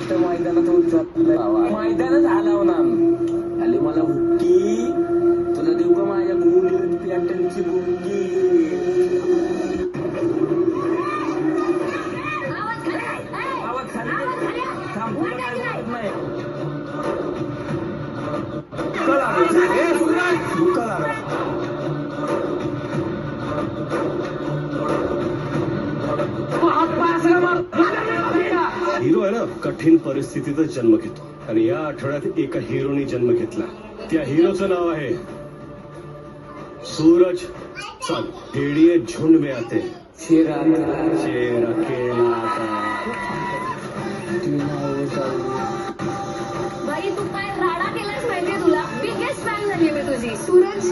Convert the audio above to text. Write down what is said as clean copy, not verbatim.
तर मैदानात होत जात मैदानच हलवणार आले मला बुक्की तुला देऊ का माझ्या मुली पॅटर्नची बुक्की हिरो आहे ना कठीण परिस्थितीतच जन्म घेतो आणि या आठवड्यात एका हिरोनी जन्म घेतला. त्या हिरोचं नाव आहे सूरज. चल भेड़िए झुंड में आते शेर अकेला बाई तू काय राडा केलास माहितीये तुला. बिगेस्ट फॅन झाली मी तुझी सूरज.